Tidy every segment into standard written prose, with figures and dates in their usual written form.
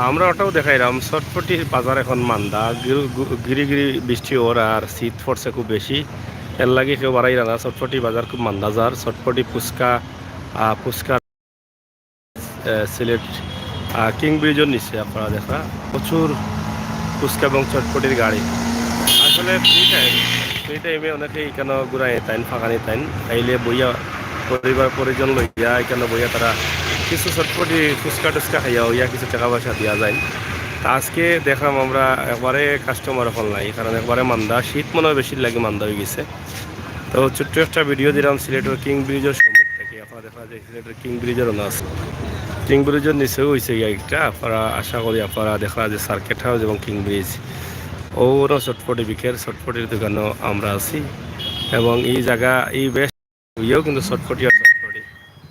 আমরা ওটাও দেখাইলাম চটপটির বাজার এখন মান্দা গিরি গিরি বৃষ্টি ওর আর শীত পড়ছে খুব বেশি এর লাগে কেউ বাড়াই না চটপটি বাজার খুব মান্দা যার চটপটি ফুচকা ফুচকা সিলেট কিং ব্রিজের নিচে আপনারা দেখা প্রচুর ফুচকা এবং চটপটির গাড়ি আসলে ফ্রি টাইমে অনেকে এখানে ঘুরাই তাইন ফাঁকানি তাইন আইলে বইয়া পরিবার পরিজন লইয়া এখানে বইয়া তারা কিছু চটপটি ফুচকা টুচকা খাইয়া হইয়া কিছু টাকা পয়সা দেওয়া যায়। তা আজকে দেখলাম আমরা একবারে কাস্টমার এখন নাই কারণ একবারে মান্দা শীত মনে হয় বেশি লাগে মান্দা হয়ে গেছে। তো ছোট্ট একটা ভিডিও দিলাম সিলেটের কিং ব্রিজের সম্মুখ থেকে আপনারা দেখা যায় সিলেটের কিং ব্রিজের আছে কিং ব্রিজের নিচেও হয়েছে একটা আপনারা আশা করি আপনারা দেখা যে সার্কেট হাউস এবং কিং ব্রিজ ওরও চটপটি বিকের চটপটির দোকানও আমরা আছি এবং এই জায়গা এই বেশ ইয়েও কিন্তু চটপটি আর চটপটি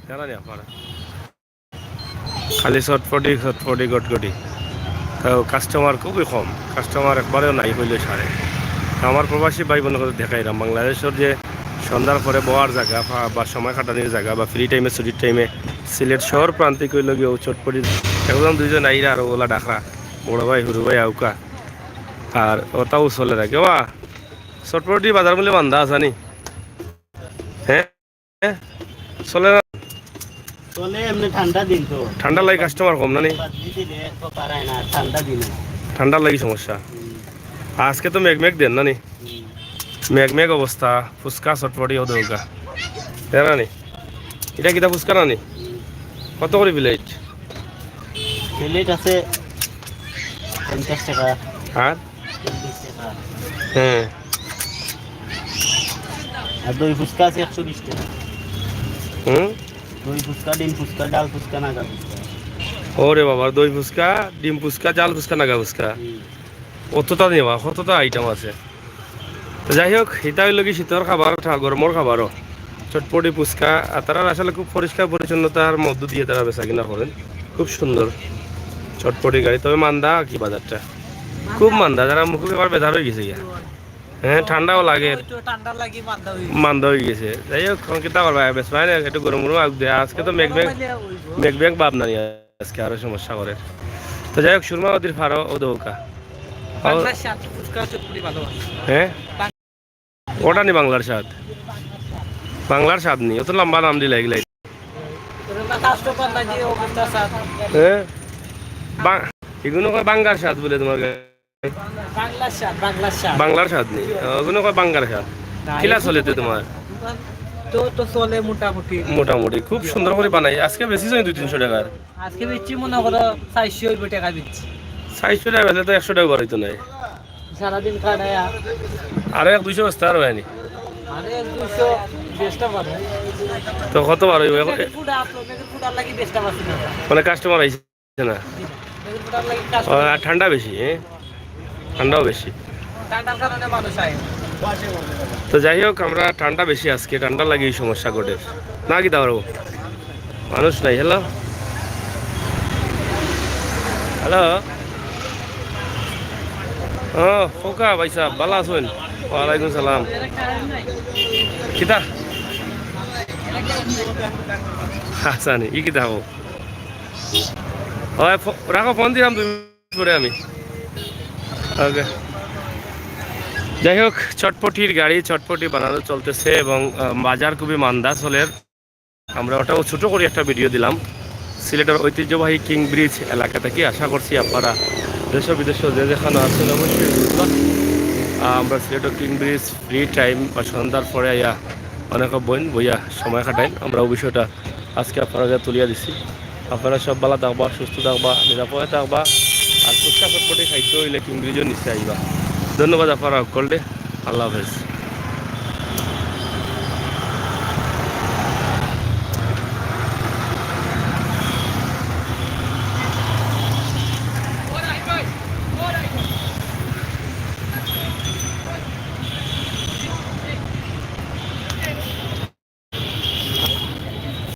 জানানি আপনারা খালি চটপটি চটপটি গটগটি তো কাস্টমার খুবই কম কাস্টমার একবারেও নাই হইলে সারে আমার প্রবাসী ভাই বোন দেখাইলাম বাংলাদেশের যে সন্ধ্যার পরে বওয়ার জায়গা বা সময় কাটানোর জায়গা বা ফ্রি টাইমে ছুটির টাইমে সিলেট শহর প্রান্তিক হইল গিয়েও চটপটি একজন দুইজন আইরা আর ওলা ডাকা বড় ভাই হুরু ভাই আউকা আর ওটাও চলে থাকে বা চটপটি বাজার বলে বান্ধা আসানি হ্যাঁ চলে না চলে এমনি ঠান্ডা দিন তো ঠান্ডা লাগে কাস্টমার কম না নি ঠান্ডা লাগি সমস্যা আজকে তো মেঘ দেন না নি মেঘ অবস্থা ফুচকা চটপটি ও দৌকা তাই না নি এটা কিতা ফুচকা না নি কত করে প্লেট প্লেট আছে 50 টাকা আর 40 টাকা হ্যাঁ আর দই ফুচকা আছে 120 টাকা দই ফুচকা ডিম ফুচকা ডাল ফুচকা নাগা ফুচকা ওরে বাবা দই ফুচকা ডিম ফুচকা জাল ফুচকা নাগা ফুচকা কতটা নেওয়া কতটা আইটেম আছে তো যাই হোক এটা হইল কি শীতের খাবার গরমের খাবারও চটপটি ফুচকা আর তারা আসলে খুব পরিষ্কার পরিচ্ছন্নতার মধ্য দিয়ে তারা বেচা কিনা করেন খুব সুন্দর চটপটি গাড়ি তবে মান্দা কি বাজারটা খুব মান্দা যারা মুখে এবার বেজার হয়ে গেছে গিয়া হ্যাঁ ঠান্ডাও লাগে মান্দা হয়ে গেছে যাই হোক কিতা করবা বেশ ভাই না একটু গরম গরম আগ দেয় আজকে তো মেঘ ভাব না আজকে আরো সমস্যা করে তো যাই হোক সুরমা নদীর ফারো ও দৌকা হ্যাঁ ওটা নি বাংলার স্বাদ নি অত লম্বা নাম দিলে এগুলাই হ্যাঁ এগুলো কয় বাঙ্গার স্বাদ বলে তোমার বাংলার স্বাদ নেই ওগুলো কয় বাঙ্গার স্বাদ কিলা চলে তো তোমার তো চলে মোটামুটি খুব সুন্দর করে বানাই আজকে বেশি চলে 200-300 টাকার আজকে বেচছি মনে করো 400 টাকা বেচছি 400 টাকা বেচলে তো 100 টাকা বাড়াইতো নাই সারাদিন খাড়ায়া আরে 200 বস্তা আর হয়নি আরে 200 বেচটা পারে তো কত বার হইব মানে কাস্টমার আইছে না ঠান্ডা বেশি ঠান্ডাও বেশি তো যাই হোক আমরা ঠান্ডা বেশি আজকে ঠান্ডা লাগে এই সমস্যা ঘটে না কি তাও মানুষ নাই হ্যালো হ্যালো ও খোকা ভাই সাহেব ভালো আছেন ওয়ালাইকুম সালাম কিতা আচ্ছা নি ই কিতা হবো রাখো ফোন দিলাম 2 মিনিট পরে আমি ওকে যাই হোক চটপটির গাড়ি চটপটি বানানো চলতেছে এবং বাজার খুবই মান্দা চলের আমরা ওটাও ছোটো করে একটা ভিডিও দিলাম সিলেটের ঐতিহ্যবাহী কিং ব্রিজ এলাকা থেকে আশা করছি আপনারা দেশ বিদেশ যে যেখানে আছেন অবশ্যই আমরা সিলেটের কিং ব্রিজ ফ্রি টাইম বা সন্ধ্যার পরে অনেক বইয়া সময় কাটাই আমরা ওই বিষয়টা আজকে আপনারা তুলিয়া দিচ্ছি আপনারা সব ভালো থাকবা সুস্থ থাকবা নিরাপদে থাকবা আর ফুচকা চটপটি খাইতে হইলে কিং ব্রিজের নিচে আইবা ধন্যবাদ আপনারা করলে আল্লাহ হাফেজ।